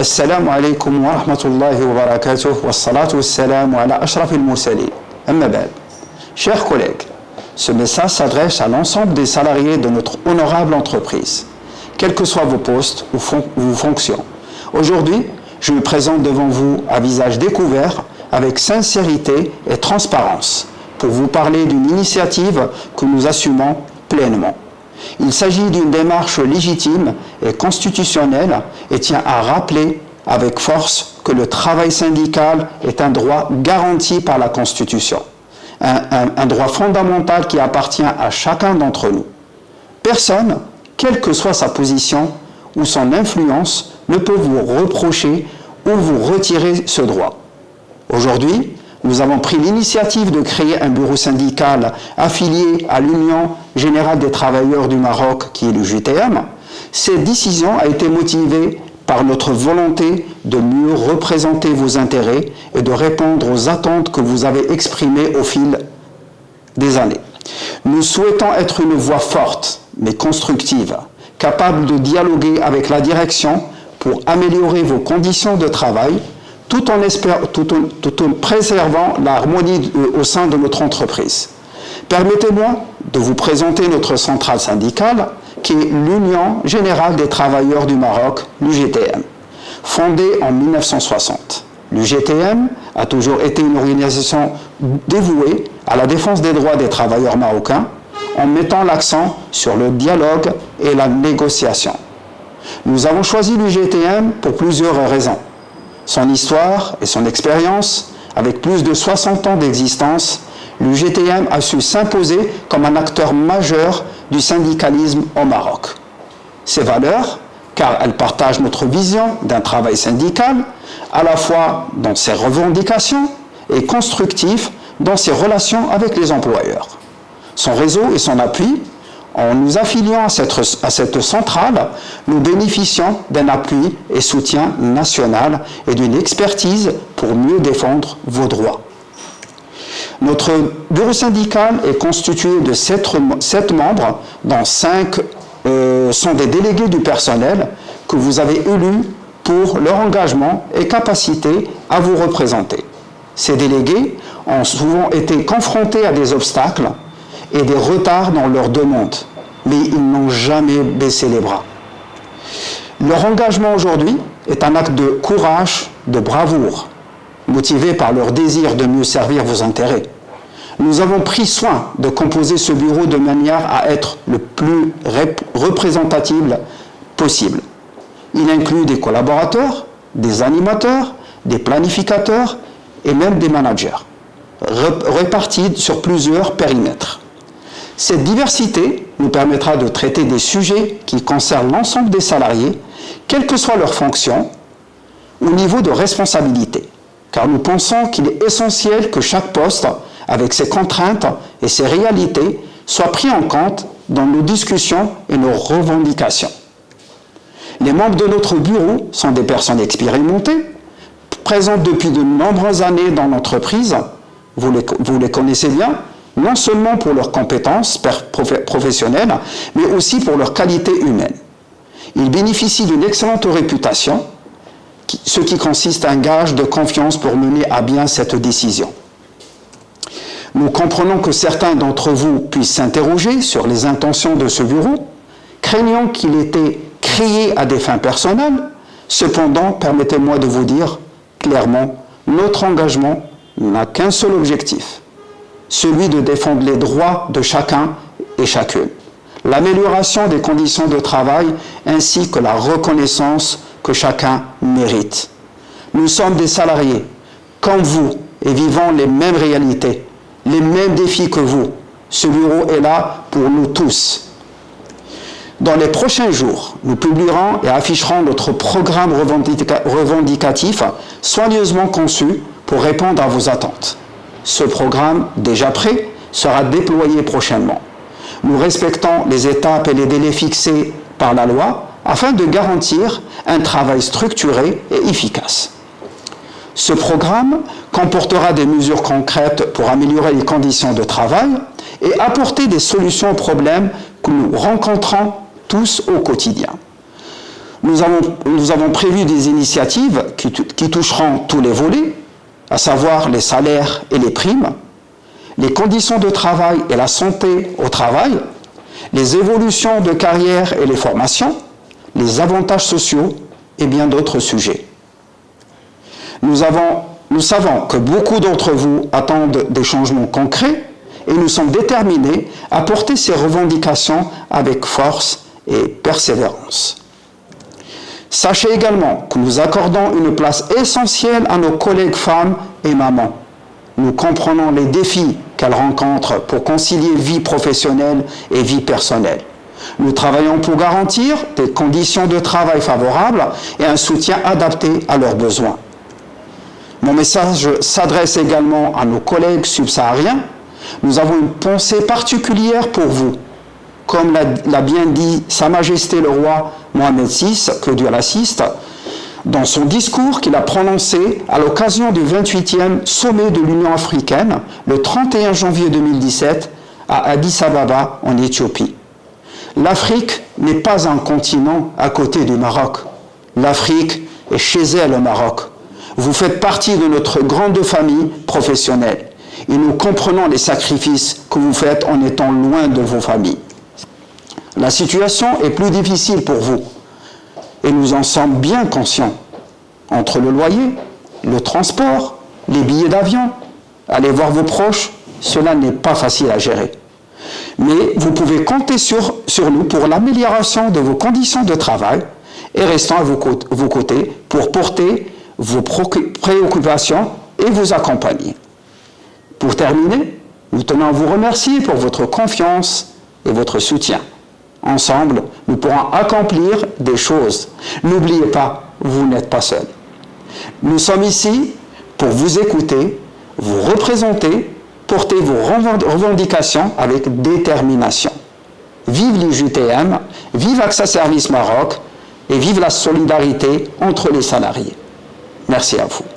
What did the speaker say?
السلام عليكم ورحمة الله وبركاته والصلاة والسلام على أشرف المرسلين. أما بعد. Chers collègues, ce message s'adresse à l'ensemble des salariés de notre honorable entreprise, quels que soient vos postes ou vos fonctions. Aujourd'hui, je me présente devant vous à visage découvert, avec sincérité et transparence, pour vous parler d'une initiative que nous assumons pleinement. Il s'agit d'une démarche légitime et constitutionnelle et tient à rappeler avec force que le travail syndical est un droit garanti par la Constitution, un droit fondamental qui appartient à chacun d'entre nous. Personne, quelle que soit sa position ou son influence, ne peut vous reprocher ou vous retirer ce droit. Aujourd'hui, nous avons pris l'initiative de créer un bureau syndical affilié à l'Union Générale des Travailleurs du Maroc, qui est l'UGTM. Cette décision a été motivée par notre volonté de mieux représenter vos intérêts et de répondre aux attentes que vous avez exprimées au fil des années. Nous souhaitons être une voix forte, mais constructive, capable de dialoguer avec la direction pour améliorer vos conditions de travail, tout en préservant l'harmonie au sein de notre entreprise. Permettez-moi de vous présenter notre centrale syndicale, qui est l'Union Générale des Travailleurs du Maroc, l'UGTM, fondée en 1960. L'UGTM a toujours été une organisation dévouée à la défense des droits des travailleurs marocains, en mettant l'accent sur le dialogue et la négociation. Nous avons choisi l'UGTM pour plusieurs raisons. Son histoire et son expérience, avec plus de 60 ans d'existence, l'UGTM a su s'imposer comme un acteur majeur du syndicalisme au Maroc. Ses valeurs, car elles partagent notre vision d'un travail syndical, à la fois dans ses revendications et constructif dans ses relations avec les employeurs. Son réseau et son appui, en nous affiliant à cette centrale, nous bénéficions d'un appui et soutien national et d'une expertise pour mieux défendre vos droits. Notre bureau syndical est constitué de 7 membres, dont 5 sont des délégués du personnel que vous avez élus pour leur engagement et capacité à vous représenter. Ces délégués ont souvent été confrontés à des obstacles et des retards dans leurs demandes, mais ils n'ont jamais baissé les bras. Leur engagement aujourd'hui est un acte de courage, de bravoure, motivé par leur désir de mieux servir vos intérêts. Nous avons pris soin de composer ce bureau de manière à être le plus représentatif possible. Il inclut des collaborateurs, des animateurs, des planificateurs et même des managers, répartis sur plusieurs périmètres. Cette diversité nous permettra de traiter des sujets qui concernent l'ensemble des salariés, quelle que soit leur fonction ou niveau de responsabilité, car nous pensons qu'il est essentiel que chaque poste, avec ses contraintes et ses réalités, soit pris en compte dans nos discussions et nos revendications. Les membres de notre bureau sont des personnes expérimentées, présentes depuis de nombreuses années dans l'entreprise, vous les connaissez bien, non seulement pour leurs compétences professionnelles, mais aussi pour leur qualité humaine. Ils bénéficient d'une excellente réputation, ce qui consiste à un gage de confiance pour mener à bien cette décision. Nous comprenons que certains d'entre vous puissent s'interroger sur les intentions de ce bureau, craignant qu'il ait été créé à des fins personnelles. Cependant, permettez-moi de vous dire clairement, notre engagement n'a qu'un seul objectif, celui de défendre les droits de chacun et chacune, l'amélioration des conditions de travail ainsi que la reconnaissance que chacun mérite. Nous sommes des salariés, comme vous, et vivons les mêmes réalités, les mêmes défis que vous. Ce bureau est là pour nous tous. Dans les prochains jours, nous publierons et afficherons notre programme revendicatif soigneusement conçu pour répondre à vos attentes. Ce programme, déjà prêt, sera déployé prochainement. Nous respectons les étapes et les délais fixés par la loi afin de garantir un travail structuré et efficace. Ce programme comportera des mesures concrètes pour améliorer les conditions de travail et apporter des solutions aux problèmes que nous rencontrons tous au quotidien. Nous avons prévu des initiatives qui toucheront tous les volets, à savoir les salaires et les primes, les conditions de travail et la santé au travail, les évolutions de carrière et les formations, les avantages sociaux et bien d'autres sujets. Nous savons que beaucoup d'entre vous attendent des changements concrets et nous sommes déterminés à porter ces revendications avec force et persévérance. Sachez également que nous accordons une place essentielle à nos collègues femmes et mamans. Nous comprenons les défis qu'elles rencontrent pour concilier vie professionnelle et vie personnelle. Nous travaillons pour garantir des conditions de travail favorables et un soutien adapté à leurs besoins. Mon message s'adresse également à nos collègues subsahariens. Nous avons une pensée particulière pour vous. Comme l'a bien dit Sa Majesté le roi Mohamed VI, que Dieu l'assiste, dans son discours qu'il a prononcé à l'occasion du 28e sommet de l'Union africaine, le 31 janvier 2017, à Addis Ababa, en Éthiopie. L'Afrique n'est pas un continent à côté du Maroc. L'Afrique est chez elle au Maroc. Vous faites partie de notre grande famille professionnelle et nous comprenons les sacrifices que vous faites en étant loin de vos familles. La situation est plus difficile pour vous et nous en sommes bien conscients. Entre le loyer, le transport, les billets d'avion, aller voir vos proches, cela n'est pas facile à gérer. Mais vous pouvez compter sur nous pour l'amélioration de vos conditions de travail et restons à vos côtés pour porter vos préoccupations et vous accompagner. Pour terminer, nous tenons à vous remercier pour votre confiance et votre soutien. Ensemble, nous pourrons accomplir des choses. N'oubliez pas, vous n'êtes pas seul. Nous sommes ici pour vous écouter, vous représenter, porter vos revendications avec détermination. Vive l'IJTM, vive AXA Service Maroc et vive la solidarité entre les salariés. Merci à vous.